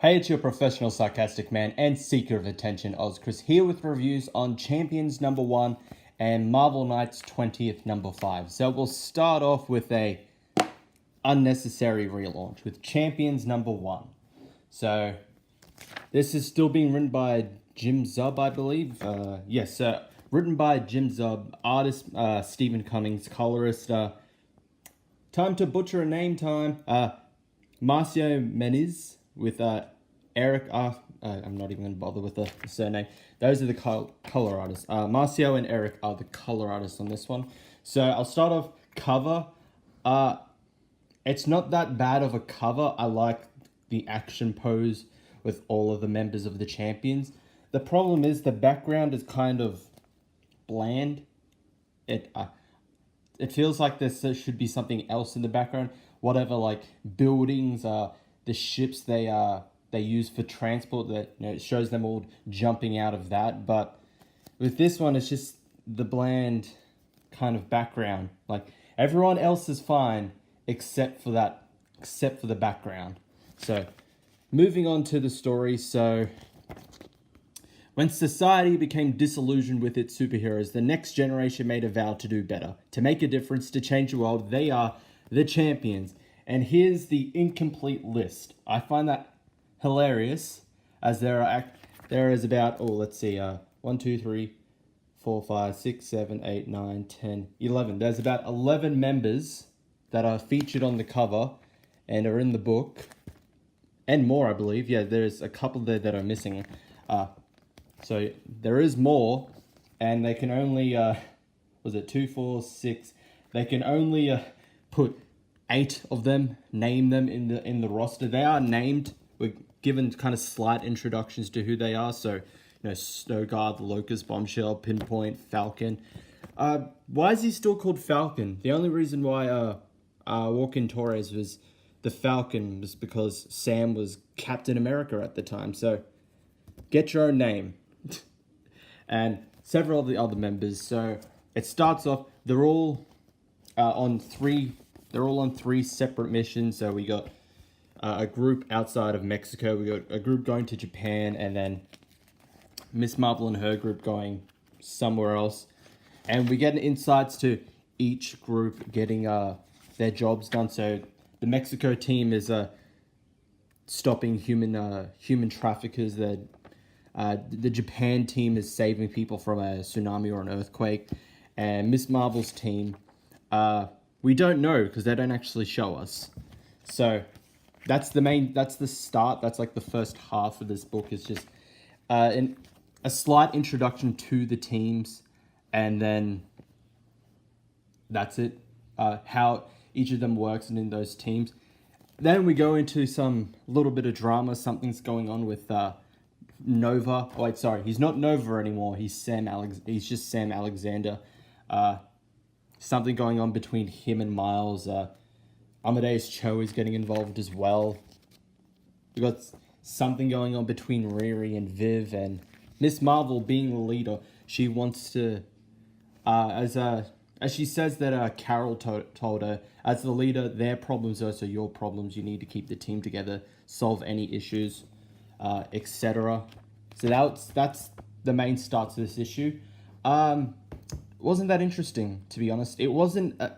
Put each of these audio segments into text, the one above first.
Hey, it's your professional sarcastic man and seeker of attention, Oz Chris, here with reviews on Champions number 1 and Marvel Knights 20th number 5. So we'll start off with a unnecessary relaunch with Champions number 1. So this is still being written by Jim Zub, I believe. Yes, written by Jim Zub, artist Stephen Cummings, colorist. Time to butcher a name time. Marcio Meniz with Eric. I'm not even going to bother with the surname. Those are the color artists. Marcio and Eric are the color artists on this one. So I'll start off cover. It's not that bad of a cover. I like the action pose with all of the members of the Champions. The problem is the background is kind of bland. It feels like there should be something else in the background. Whatever, like buildings, the ships they use for transport. That it shows them all jumping out of that. But with this one, it's just the bland kind of background. Like everyone else is fine except for that, except for the background. So moving on to the story. So when society became disillusioned with its superheroes, the next generation made a vow to do better, to make a difference, to change the world. They are the Champions. And here's the incomplete list. I find that hilarious, as there is about, 1, 2, 3, 4, 5, 6, 7, 8, 9, 10, 11. There's about 11 members that are featured on the cover and are in the book. And more, I believe. Yeah, there's a couple there that are missing. So there is more, and they can only, 2, 4, 6, they can only put 8 of them, name them in the roster. They are named. We're given kind of slight introductions to who they are. So, Snowguard, Locust, Bombshell, Pinpoint, Falcon. Why is he still called Falcon? The only reason why Joaquin Torres was the Falcon was because Sam was Captain America at the time. So, get your own name. And several of the other members. So it starts off. They're all on three separate missions. So we got a group outside of Mexico. We got a group going to Japan, and then Miss Marvel and her group going somewhere else. And we get insights to each group getting their jobs done. So the Mexico team is stopping human traffickers. The Japan team is saving people from a tsunami or an earthquake. And Miss Marvel's team, we don't know because they don't actually show us. So that's the start. That's like the first half of this book is just a slight introduction to the teams. And then that's it. How each of them works and in those teams. Then we go into some little bit of drama. Something's going on with Nova. Oh, wait, sorry. He's not Nova anymore. He's just Sam Alexander. Something going on between him and Miles. Amadeus Cho is getting involved as well. We got something going on between Riri and Viv, and Miss Marvel being the leader. She wants to, as she says that Carol told her, as the leader, their problems are also your problems. You need to keep the team together, solve any issues, etc. So that's the main start to this issue. Wasn't that interesting, to be honest? It wasn't a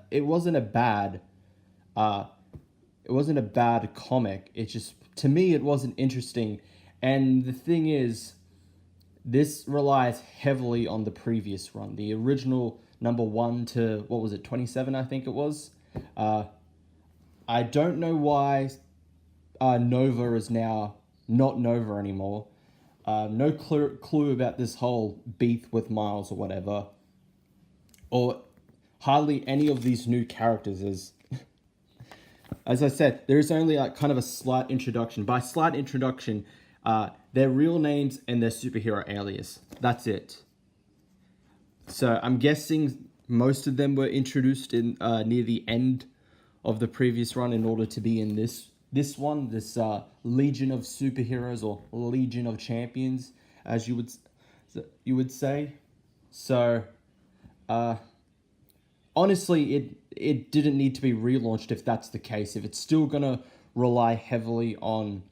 bad comic. It just, to me, it wasn't interesting. And the thing is, this relies heavily on the previous run, the original number 1 to 27, I think it was. I don't know why Nova is now not Nova anymore. No clue about this whole beef with Miles or whatever. Or hardly any of these new characters. As I said, there is only kind of a slight introduction. By slight introduction, their real names and their superhero alias. That's it. So I'm guessing most of them were introduced in near the end of the previous run in order to be in this one, this Legion of Superheroes or Legion of Champions, as you would say. So, honestly, it didn't need to be relaunched if that's the case. If it's still gonna rely heavily on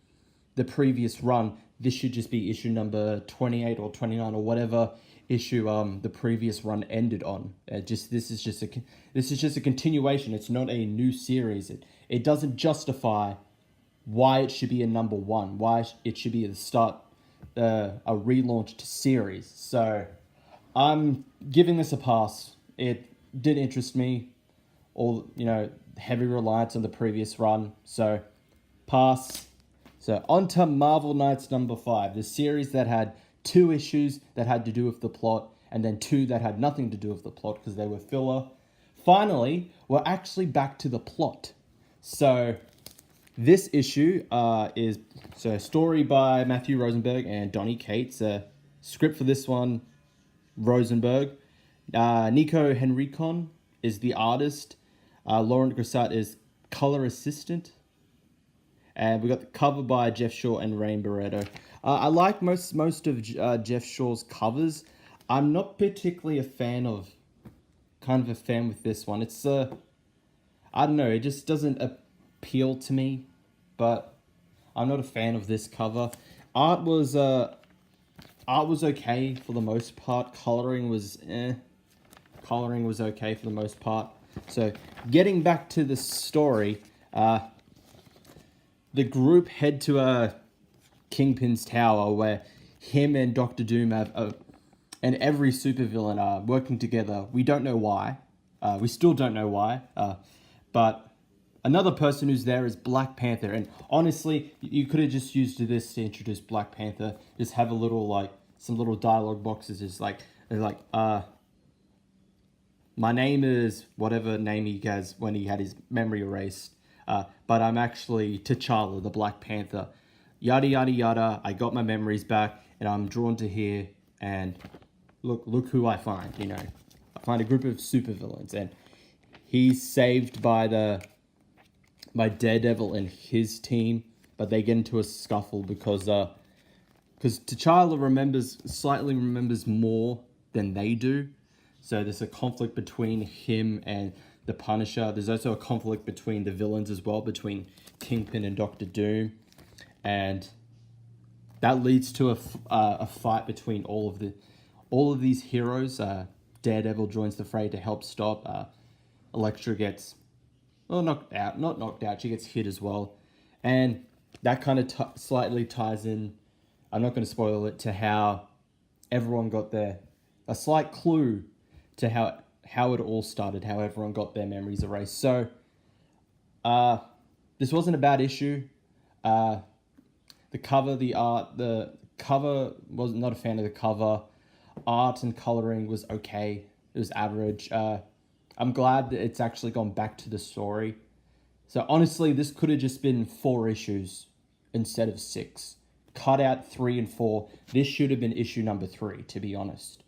the previous run, this should just be issue number 28 or 29 or whatever issue the previous run ended on. This is just a continuation. It's not a new series. It doesn't justify why it should be a number one, why it should be at the start a relaunched series. So I'm giving this a pass. It did interest me, all heavy reliance on the previous run. So pass. So on to Marvel Knights number 5, the series that had 2 issues that had to do with the plot, and then 2 that had nothing to do with the plot because they were filler. Finally, we're actually back to the plot. So this issue is a story by Matthew Rosenberg and Donny Cates. Script for this one, Rosenberg. Nico Henricon is the artist. Laurent Grissat is color assistant. And we got the cover by Jeff Shaw and Rain Barreto. I like most of Jeff Shaw's covers. I'm not particularly a fan with this one. It's I don't know, it just doesn't appeal to me, but I'm not a fan of this cover. Art was okay for the most part. Coloring was okay for the most part. So getting back to the story, the group head to Kingpin's tower where him and Doctor Doom and every supervillain are working together. We don't know why. We still don't know why. But another person who's there is Black Panther. And honestly, you could have just used this to introduce Black Panther. Just have some little dialogue boxes. Just my name is whatever name he has when he had his memory erased. But I'm actually T'Challa, the Black Panther. Yada, yada, yada. I got my memories back, and I'm drawn to here. And look who I find, I find a group of supervillains. And he's saved by Daredevil and his team. But they get into a scuffle because T'Challa slightly remembers more than they do. So there's a conflict between him and the Punisher. There's also a conflict between the villains as well, between Kingpin and Doctor Doom, and that leads to a fight between all of these heroes. Daredevil joins the fray to help stop. Elektra gets knocked out, not knocked out. She gets hit as well, and that kind of slightly ties in. I'm not going to spoil it, to how everyone got there. A slight clue to how it all started, how everyone got their memories erased. So, this wasn't a bad issue. The cover, the art, was not a fan of the cover. Art and coloring was okay. It was average. I'm glad that it's actually gone back to the story. So honestly, this could have just been 4 issues instead of 6. Cut out 3 and 4. This should have been issue number 3, to be honest.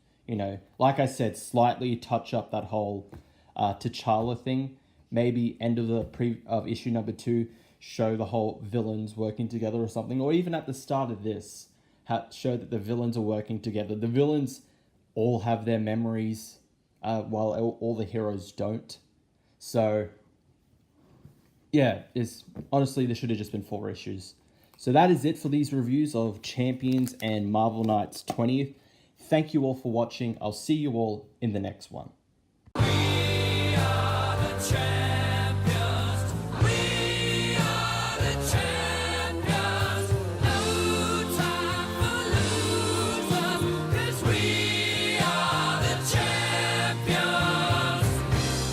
Like I said, slightly touch up that whole T'Challa thing. Maybe end of issue number 2, show the whole villains working together or something. Or even at the start of this, show that the villains are working together. The villains all have their memories, while all the heroes don't. So, yeah, honestly, there should have just been 4 issues. So that is it for these reviews of Champions and Marvel Knights 20th. Thank you all for watching. I'll see you all in the next one.